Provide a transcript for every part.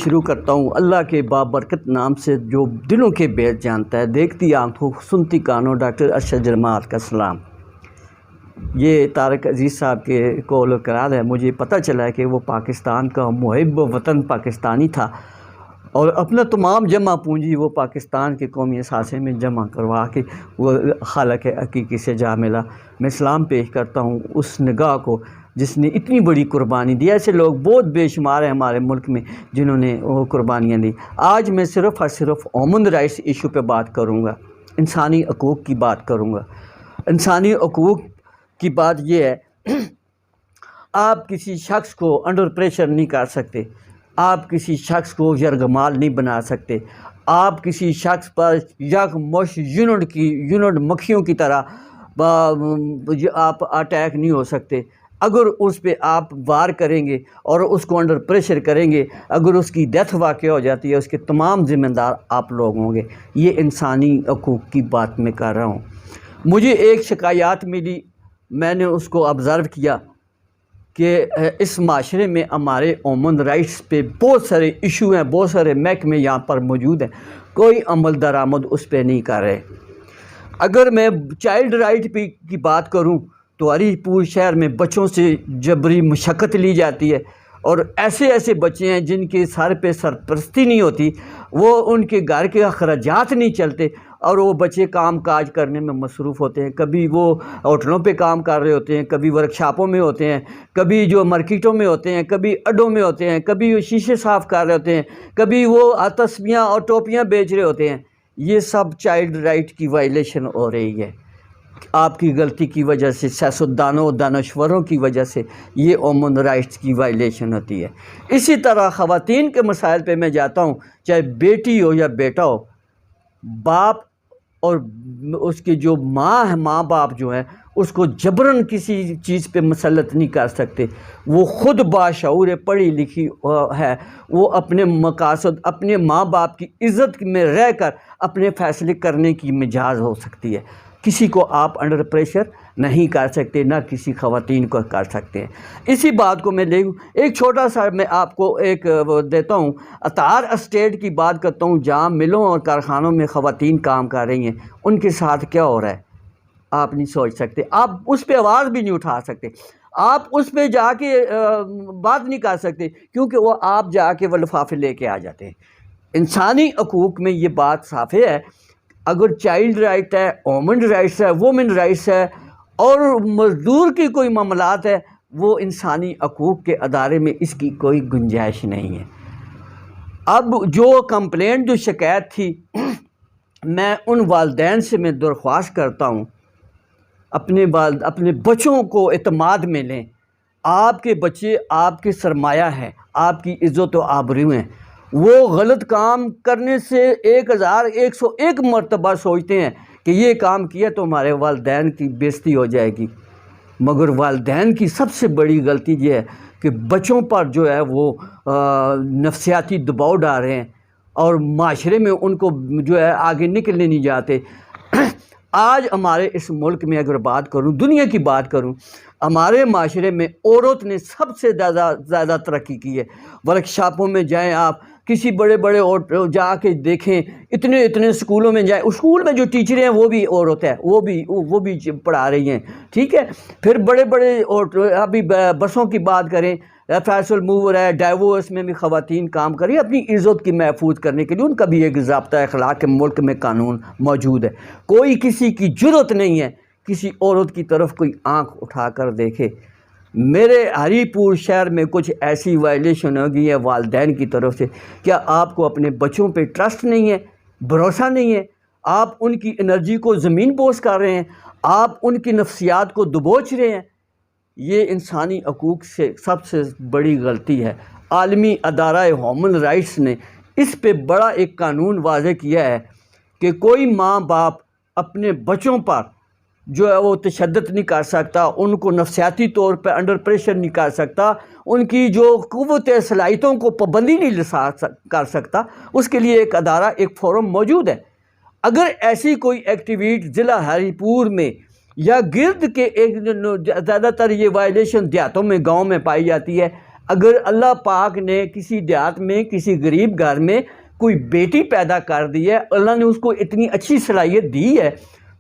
شروع کرتا ہوں اللہ کے بابرکت نام سے جو دلوں کے بیت جانتا ہے، دیکھتی آنکھوں سنتی کانوں، ڈاکٹر ارشد جماعت کا سلام۔ یہ طارق عزیز صاحب کے قول قرار ہے۔ مجھے پتہ چلا ہے کہ وہ پاکستان کا محب وطن پاکستانی تھا اور اپنا تمام جمع پونجی وہ پاکستان کے قومی اثاثے میں جمع کروا کے وہ خالق حقیقی سے جا ملا۔ میں سلام پیش کرتا ہوں اس نگاہ کو جس نے اتنی بڑی قربانی دی۔ ایسے لوگ بہت بے شمار ہیں ہمارے ملک میں جنہوں نے وہ قربانیاں دی۔ آج میں صرف اور صرف ہیومن رائٹس ایشو پہ بات کروں گا، انسانی حقوق کی بات کروں گا۔ انسانی حقوق کی بات یہ ہے، آپ کسی شخص کو انڈر پریشر نہیں کر سکتے، آپ کسی شخص کو یرغمال نہیں بنا سکتے، آپ کسی شخص پر یک مش یونٹ مکھیوں کی طرح آپ اٹیک نہیں ہو سکتے۔ اگر اس پہ آپ وار کریں گے اور اس کو انڈر پریشر کریں گے، اگر اس کی ڈیتھ واقع ہو جاتی ہے، اس کے تمام ذمہ دار آپ لوگ ہوں گے۔ یہ انسانی حقوق کی بات میں کر رہا ہوں۔ مجھے ایک شکایات ملی، میں نے اس کو آبزرو کیا کہ اس معاشرے میں ہمارے ہیومن رائٹس پہ بہت سارے ایشو ہیں، بہت سارے محکمے یہاں پر موجود ہیں، کوئی عمل درآمد اس پہ نہیں کر رہے۔ اگر میں چائلڈ رائٹ کی بات کروں تو ہری پور شہر میں بچوں سے جبری مشقت لی جاتی ہے، اور ایسے بچے ہیں جن کے سر پہ سرپرستی نہیں ہوتی، وہ ان کے گھر کے اخراجات نہیں چلتے، اور وہ بچے کام کاج کرنے میں مصروف ہوتے ہیں۔ کبھی وہ ہوٹلوں پہ کام کر رہے ہوتے ہیں، کبھی ورکشاپوں میں ہوتے ہیں، کبھی جو مارکیٹوں میں ہوتے ہیں، کبھی اڈوں میں ہوتے ہیں، کبھی وہ شیشے صاف کر رہے ہوتے ہیں، کبھی وہ تسبیحاں اور ٹوپیاں بیچ رہے ہوتے ہیں۔ یہ سب چائلڈ رائٹ کی وائلیشن ہو رہی ہے۔ آپ کی غلطی کی وجہ سے، سیاستدانوں دانشوروں کی وجہ سے یہ ہیومن رائٹس کی وائلیشن ہوتی ہے۔ اسی طرح خواتین کے مسائل پہ میں جاتا ہوں، چاہے بیٹی ہو یا بیٹا ہو، باپ اور اس کے جو ماں باپ جو ہیں اس کو جبراً کسی چیز پہ مسلط نہیں کر سکتے۔ وہ خود باشعور پڑھی لکھی ہے، وہ اپنے مقاصد، اپنے ماں باپ کی عزت میں رہ کر اپنے فیصلے کرنے کی مجاز ہو سکتی ہے۔ کسی کو آپ انڈر پریشر نہیں کر سکتے، نہ کسی خواتین کو کر سکتے ہیں۔ اسی بات کو میں لے ایک چھوٹا سا میں آپ کو ایک دیتا ہوں۔ اتار اسٹیٹ کی بات کرتا ہوں، جہاں ملوں اور کارخانوں میں خواتین کام کر رہی ہیں، ان کے ساتھ کیا ہو رہا ہے آپ نہیں سوچ سکتے۔ آپ اس پہ آواز بھی نہیں اٹھا سکتے، آپ اس پہ جا کے بات نہیں کر سکتے، کیونکہ وہ آپ جا کے وہ لفافے لے کے آ جاتے ہیں۔ انسانی حقوق میں یہ بات صاف ہے، اگر چائلڈ رائٹ ہے، ہیومن رائٹس ہے، وومن رائٹس ہے، اور مزدور کی کوئی معاملات ہے، وہ انسانی حقوق کے ادارے میں اس کی کوئی گنجائش نہیں ہے۔ اب جو کمپلینٹ، جو شکایت تھی، میں ان والدین سے میں درخواست کرتا ہوں، اپنے بچوں کو اعتماد میں لیں۔ آپ کے بچے آپ کے سرمایہ ہیں، آپ کی عزت و آبرو ہیں۔ وہ غلط کام کرنے سے 1101 مرتبہ سوچتے ہیں کہ یہ کام کیا تو ہمارے والدین کی بےزتی ہو جائے گی، مگر والدین کی سب سے بڑی غلطی یہ ہے کہ بچوں پر جو ہے وہ نفسیاتی دباؤ ڈال رہے ہیں، اور معاشرے میں ان کو جو ہے آگے نکلنے نہیں جاتے۔ آج ہمارے اس ملک میں اگر بات کروں، دنیا کی بات کروں، ہمارے معاشرے میں عورت نے سب سے زیادہ ترقی کی ہے۔ ورکشاپوں میں جائیں، آپ کسی بڑے جا کے دیکھیں، اتنے اسکولوں میں جائیں، اسکول میں جو ٹیچریں ہیں وہ بھی عورت ہے، وہ بھی پڑھا رہی ہیں، ٹھیک ہے۔ پھر بڑے ابھی بسوں کی بات کریں، فیصل موور ہے، ڈائیورس میں بھی خواتین کام کریں اپنی عزت کی محفوظ کرنے کے لیے، ان کا بھی ایک ضابطہ اخلاق کے ملک میں قانون موجود ہے۔ کوئی کسی کی جرأت نہیں ہے کسی عورت کی طرف کوئی آنکھ اٹھا کر دیکھے۔ میرے ہری پور شہر میں کچھ ایسی وائلیشن ہو گئی ہے والدین کی طرف سے۔ کیا آپ کو اپنے بچوں پہ ٹرسٹ نہیں ہے، بھروسہ نہیں ہے؟ آپ ان کی انرجی کو زمین بوس کر رہے ہیں، آپ ان کی نفسیات کو دبوچ رہے ہیں۔ یہ انسانی حقوق سے سب سے بڑی غلطی ہے۔ عالمی ادارہ ہیومن رائٹس نے اس پہ بڑا ایک قانون واضح کیا ہے کہ کوئی ماں باپ اپنے بچوں پر جو ہے وہ تشدد نہیں کر سکتا، ان کو نفسیاتی طور پہ انڈر پریشر نہیں کر سکتا، ان کی جو قوت صلاحیتوں کو پابندی نہیں کر سکتا۔ اس کے لیے ایک ادارہ، ایک فورم موجود ہے۔ اگر ایسی کوئی ایکٹیویٹی ضلع ہری پور میں یا گرد کے زیادہ تر یہ وائلیشن دیہاتوں میں، گاؤں میں پائی جاتی ہے، اگر اللہ پاک نے کسی دیہات میں کسی غریب گھر میں کوئی بیٹی پیدا کر دی ہے، اللہ نے اس کو اتنی اچھی صلاحیت دی ہے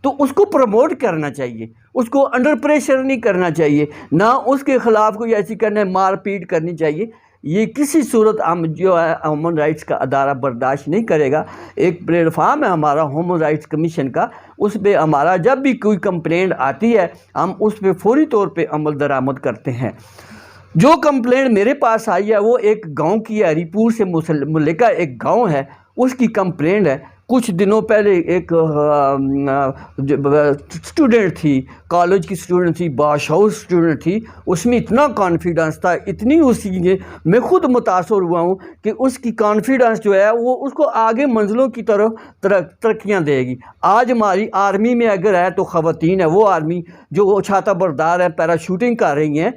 تو اس کو پروموٹ کرنا چاہیے، اس کو انڈر پریشر نہیں کرنا چاہیے، نہ اس کے خلاف کوئی ایسی کرنا مار پیٹ کرنی چاہیے۔ یہ کسی صورت ہم جو ہے ہیومن رائٹس کا ادارہ برداشت نہیں کرے گا۔ ایک پلیٹ فارم ہے ہمارا ہیومن رائٹس کمیشن کا، اس پہ ہمارا جب بھی کوئی کمپلینٹ آتی ہے ہم اس پہ فوری طور پہ عمل درآمد کرتے ہیں۔ جو کمپلینٹ میرے پاس آئی ہے وہ ایک گاؤں کی ہے، ہری پور سے ملکہ ایک گاؤں ہے، اس کی کمپلینٹ ہے۔ کچھ دنوں پہلے ایک اسٹوڈنٹ تھی، کالج کی اسٹوڈنٹ تھی، باشعور اسٹوڈنٹ تھی، اس میں اتنا کانفیڈنس تھا، اتنی اسی نے میں خود متاثر ہوا ہوں کہ اس کی کانفیڈنس جو ہے وہ اس کو آگے منزلوں کی طرف ترقیاں دے گی۔ آج ہماری آرمی میں اگر ہے تو خواتین ہے، وہ آرمی جو چھاتہ بردار ہے، پیرا شوٹنگ کر رہی ہیں،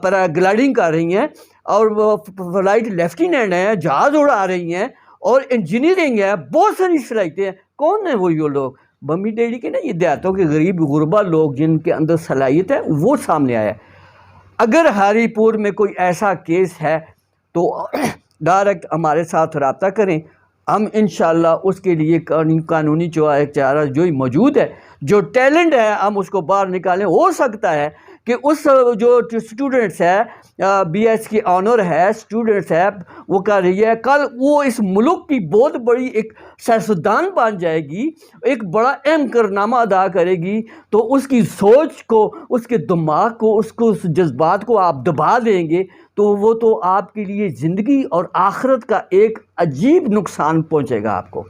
پیرا گلائڈنگ کر رہی ہیں، اور وہ فلائٹ لیفٹیننٹ ہیں، جہاز اڑا رہی ہیں، اور انجینئرنگ ہے، بہت ساری صلاحیتیں ہیں۔ کون ہیں وہ یہ لوگ؟ ممی ڈیڈی کے نا، یہ دیہاتوں کے غریب غربا لوگ جن کے اندر صلاحیت ہے وہ سامنے آیا ہے۔ اگر ہری پور میں کوئی ایسا کیس ہے تو ڈائریکٹ ہمارے ساتھ رابطہ کریں، ہم انشاءاللہ اس کے لیے قانونی چارہ جو ہی موجود ہے، جو ٹیلنٹ ہے ہم اس کو باہر نکالیں۔ ہو سکتا ہے کہ اس جو اسٹوڈنٹس ہے، بی ایس کی آنر ہے، اسٹوڈنٹس ہے، وہ کر رہی ہے، کل وہ اس ملک کی بہت بڑی ایک سیاستدان بن جائے گی، ایک بڑا اہم کارنامہ ادا کرے گی، تو اس کی سوچ کو، اس کے دماغ کو، اس جذبات کو آپ دبا دیں گے تو وہ تو آپ کے لیے زندگی اور آخرت کا ایک عجیب نقصان پہنچے گا آپ کو۔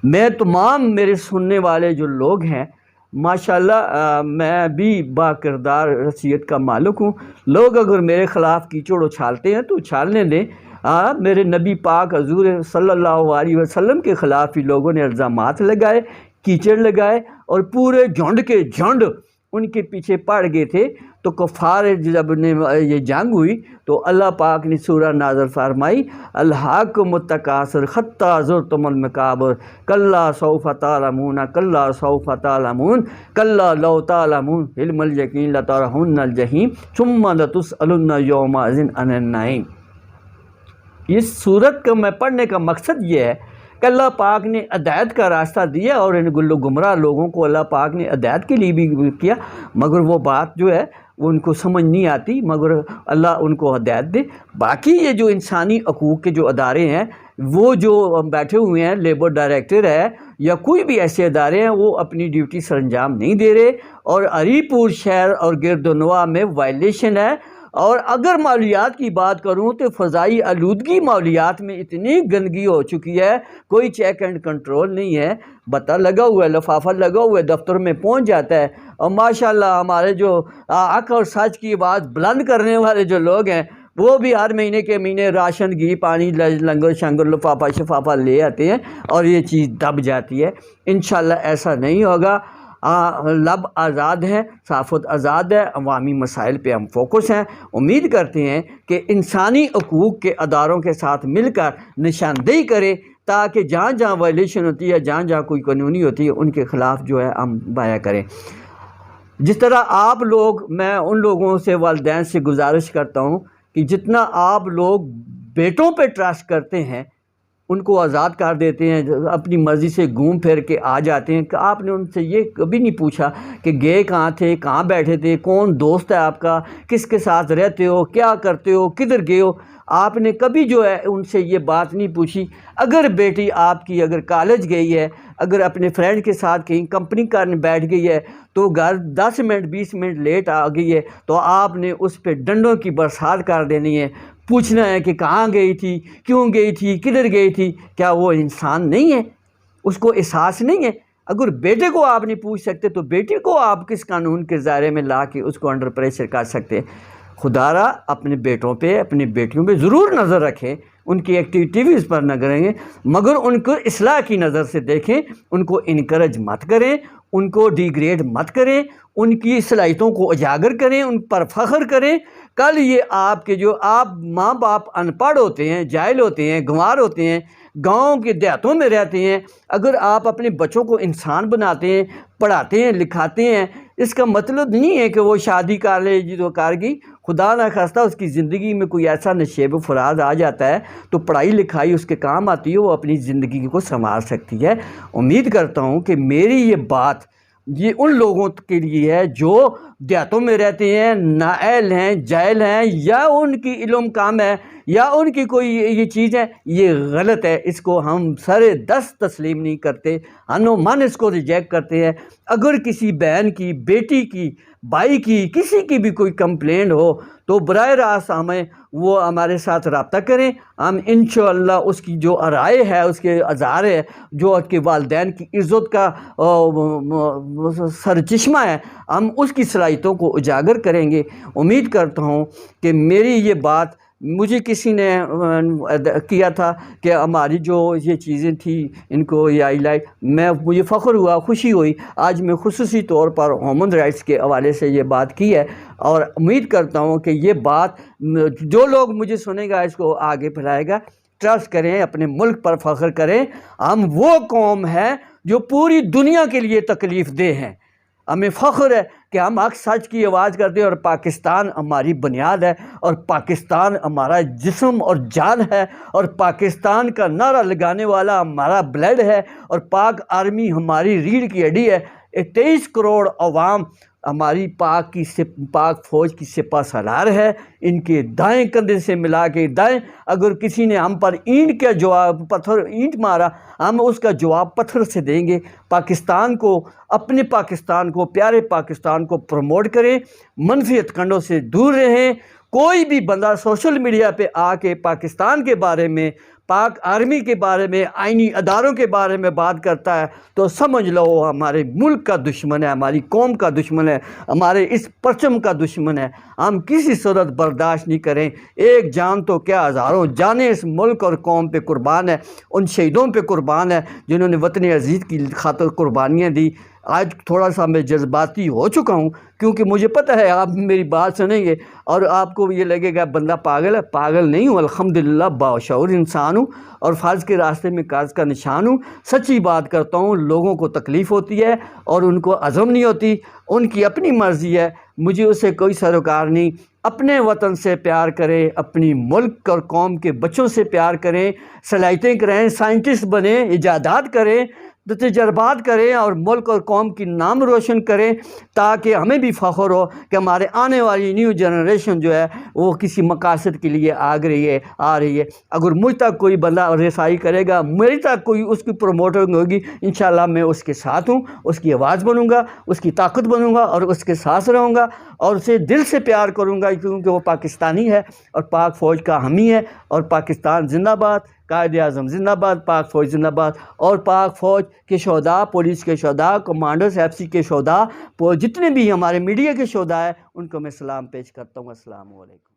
میں تمام میرے سننے والے جو لوگ ہیں، ماشاءاللہ میں بھی با کردار حیثیت کا مالک ہوں۔ لوگ اگر میرے خلاف کیچڑ اچھالتے ہیں تو اچھالنے دیں۔ میرے نبی پاک حضور صلی اللہ علیہ وسلم کے خلاف ہی لوگوں نے الزامات لگائے، کیچڑ لگائے، اور پورے جھنڈ کے جھنڈ ان کے پیچھے پڑ گئے تھے۔ تو کفار جب نے یہ جنگ ہوئی تو اللہ پاک نے سورہ نازل فرمائی، الہاکم التکاثر حتی زرتم المقابر کلا سوف تعلمون کلا سوف تعلمون کلا لو تعلمون علم الیقین لترون الجحیم ثم لتسألن یومئذ عن النعیم۔ اس سورت کا میں پڑھنے کا مقصد یہ ہے کہ اللہ پاک نے ہدایت کا راستہ دیا، اور ان گمراہ لوگوں کو اللہ پاک نے ہدایت کے لیے بھی کیا، مگر وہ بات جو ہے وہ ان کو سمجھ نہیں آتی، مگر اللہ ان کو ہدایت دے۔ باقی یہ جو انسانی حقوق کے جو ادارے ہیں، وہ جو بیٹھے ہوئے ہیں، لیبر ڈائریکٹر ہے یا کوئی بھی ایسے ادارے ہیں، وہ اپنی ڈیوٹی سر انجام نہیں دے رہے، اور ہری پور شہر اور گرد و نواح میں وائلیشن ہے۔ اور اگر ماحولیات کی بات کروں تو فضائی آلودگی ماحولیات میں اتنی گندگی ہو چکی ہے، کوئی چیک اینڈ کنٹرول نہیں ہے، بتا لگا ہوا ہے، لفافہ لگا ہوا ہے، دفتر میں پہنچ جاتا ہے۔ اور ماشاءاللہ ہمارے جو حق اور سچ کی آواز بلند کرنے والے جو لوگ ہیں، وہ بھی ہر مہینے کے مہینے راشن، گھی، پانی، لنگر شنگر، لفافہ شفافہ لے آتے ہیں، اور یہ چیز دب جاتی ہے۔ انشاءاللہ ایسا نہیں ہوگا۔ لب آزاد ہے، صحافت آزاد ہے، عوامی مسائل پہ ہم فوکس ہیں۔ امید کرتے ہیں کہ انسانی حقوق کے اداروں کے ساتھ مل کر نشاندہی کریں، تاکہ جہاں جہاں وائلیشن ہوتی ہے، جہاں جہاں کوئی قانونی ہوتی ہے، ان کے خلاف جو ہے ہم بیان کریں۔ جس طرح آپ لوگ، میں ان لوگوں سے، والدین سے گزارش کرتا ہوں کہ جتنا آپ لوگ بیٹوں پہ ٹرسٹ کرتے ہیں، ان کو آزاد کر دیتے ہیں، اپنی مرضی سے گھوم پھر کے آ جاتے ہیں، کہ آپ نے ان سے یہ کبھی نہیں پوچھا کہ گئے کہاں تھے، کہاں بیٹھے تھے، کون دوست ہے آپ کا، کس کے ساتھ رہتے ہو، کیا کرتے ہو، کدھر گئے ہو۔ آپ نے کبھی جو ہے ان سے یہ بات نہیں پوچھی۔ اگر بیٹی آپ کی اگر کالج گئی ہے، اگر اپنے فرینڈ کے ساتھ کہیں کمپنی کرنے بیٹھ گئی ہے، تو گھر 10 منٹ 20 منٹ لیٹ آ گئی ہے، تو آپ نے اس پہ ڈنڈوں کی برسات کر دینی ہے، پوچھنا ہے کہ کہاں گئی تھی، کیوں گئی تھی، کدھر گئی تھی۔ کیا وہ انسان نہیں ہے؟ اس کو احساس نہیں ہے؟ اگر بیٹے کو آپ نہیں پوچھ سکتے تو بیٹی کو آپ کس قانون کے دائرے میں لا کے اس کو انڈر پریشر کر سکتے؟ خدا را اپنے بیٹوں پہ، اپنی بیٹیوں پہ ضرور نظر رکھیں، ان کی ایکٹیویٹیز پر نہ کریں گے، مگر ان کو اصلاح کی نظر سے دیکھیں، ان کو انکریج مت کریں، ان کو ڈیگریڈ مت کریں، ان کی صلاحیتوں کو اجاگر کریں، ان پر فخر کریں۔ کل یہ آپ کے جو آپ ماں باپ ان پڑھ ہوتے ہیں، جاہل ہوتے ہیں، گنوار ہوتے ہیں، گاؤں کے دیہاتوں میں رہتے ہیں، اگر آپ اپنے بچوں کو انسان بناتے ہیں، پڑھاتے ہیں، لکھاتے ہیں، اس کا مطلب نہیں ہے کہ وہ شادی کر لے جی تو کر گئی۔ خدا نہ خواستہ اس کی زندگی میں کوئی ایسا نشیب و فراز آ جاتا ہے تو پڑھائی لکھائی اس کے کام آتی ہے، وہ اپنی زندگی کو سنوار سکتی ہے۔ امید کرتا ہوں کہ میری یہ بات یہ ان لوگوں کے لیے ہے جو دیہاتوں میں رہتے ہیں، نااہل ہیں، جاہل ہیں، یا ان کی علم کم ہے، یا ان کی کوئی یہ چیز ہے، یہ غلط ہے۔ اس کو ہم سرے دست تسلیم نہیں کرتے، من اس کو ریجیکٹ کرتے ہیں۔ اگر کسی بہن کی، بیٹی کی، بھائی کی، کسی کی بھی کوئی کمپلین ہو تو براہ راست ہمیں وہ ہمارے ساتھ رابطہ کریں، ہم انشاءاللہ اس کی جو رائے ہے، اس کے اظہار ہے، جو اس کے والدین کی عزت کا سرچشمہ ہے، ہم اس کی صلاحیتوں کو اجاگر کریں گے۔ امید کرتا ہوں کہ میری یہ بات مجھے کسی نے کیا تھا کہ ہماری جو یہ چیزیں تھیں ان کو یہ آئی لائٹ، مجھے فخر ہوا، خوشی ہوئی۔ آج میں خصوصی طور پر ہیومن رائٹس کے حوالے سے یہ بات کی ہے، اور امید کرتا ہوں کہ یہ بات جو لوگ مجھے سنے گا اس کو آگے پھیلائے گا۔ ٹرسٹ کریں، اپنے ملک پر فخر کریں۔ ہم وہ قوم ہے جو پوری دنیا کے لیے تکلیف دہ ہیں۔ ہمیں فخر ہے کہ ہم حق سچ کی آواز کرتے ہیں، اور پاکستان ہماری بنیاد ہے، اور پاکستان ہمارا جسم اور جان ہے، اور پاکستان کا نعرہ لگانے والا ہمارا بلڈ ہے، اور پاک آرمی ہماری ریڑھ کی ہڈی ہے۔ 23 کروڑ عوام ہماری پاک فوج کی سپہ سالار ہے۔ ان کے دائیں کندھے سے ملا کے دائیں، اگر کسی نے ہم پر اینٹ مارا، ہم اس کا جواب پتھر سے دیں گے۔ پاکستان کو، اپنے پاکستان کو، پیارے پاکستان کو پروموٹ کریں، منفی ہتھکنڈوں سے دور رہیں۔ کوئی بھی بندہ سوشل میڈیا پہ آ کے پاکستان کے بارے میں، پاک آرمی کے بارے میں، آئینی اداروں کے بارے میں بات کرتا ہے تو سمجھ لو وہ ہمارے ملک کا دشمن ہے، ہماری قوم کا دشمن ہے، ہمارے اس پرچم کا دشمن ہے۔ ہم کسی صورت برداشت نہیں کریں۔ ایک جان تو کیا ہزاروں جانیں اس ملک اور قوم پہ قربان ہے، ان شہیدوں پہ قربان ہے جنہوں نے وطن عزیز کی خاطر قربانیاں دی۔ آج تھوڑا سا میں جذباتی ہو چکا ہوں، کیونکہ مجھے پتہ ہے آپ میری بات سنیں گے اور آپ کو یہ لگے گا بندہ پاگل ہے۔ پاگل نہیں ہوں، الحمدللہ باشعور انسان ہوں، اور فرض کے راستے میں کاز کا نشان ہوں۔ سچی بات کرتا ہوں، لوگوں کو تکلیف ہوتی ہے اور ان کو عزم نہیں ہوتی، ان کی اپنی مرضی ہے، مجھے اس سے کوئی سروکار نہیں۔ اپنے وطن سے پیار کریں، اپنی ملک اور قوم کے بچوں سے پیار کریں، صلاحیتیں کریں، سائنٹسٹ بنیں، ایجادات کریں، تجربات کریں، اور ملک اور قوم کی نام روشن کریں، تاکہ ہمیں بھی فخر ہو کہ ہمارے آنے والی نیو جنریشن جو ہے وہ کسی مقاصد کے لیے آ رہی ہے۔ اگر مجھ تک کوئی بندہ رسائی کرے گا، میری تک کوئی اس کی پروموٹنگ ہوگی، انشاءاللہ میں اس کے ساتھ ہوں، اس کی آواز بنوں گا، اس کی طاقت بنوں گا، اور اس کے ساتھ رہوں گا، اور اسے دل سے پیار کروں گا، کیونکہ وہ پاکستانی ہے اور پاک فوج کا حامی ہے۔ اور پاکستان زندہ باد، قائد اعظم زندہ باد، پاک فوج زندہ باد، اور پاک فوج کے شہداء، پولیس کے شہداء، کمانڈرز FC کے شہداء، جتنے بھی ہمارے میڈیا کے شہداء ہیں، ان کو میں سلام پیش کرتا ہوں۔ السلام علیکم۔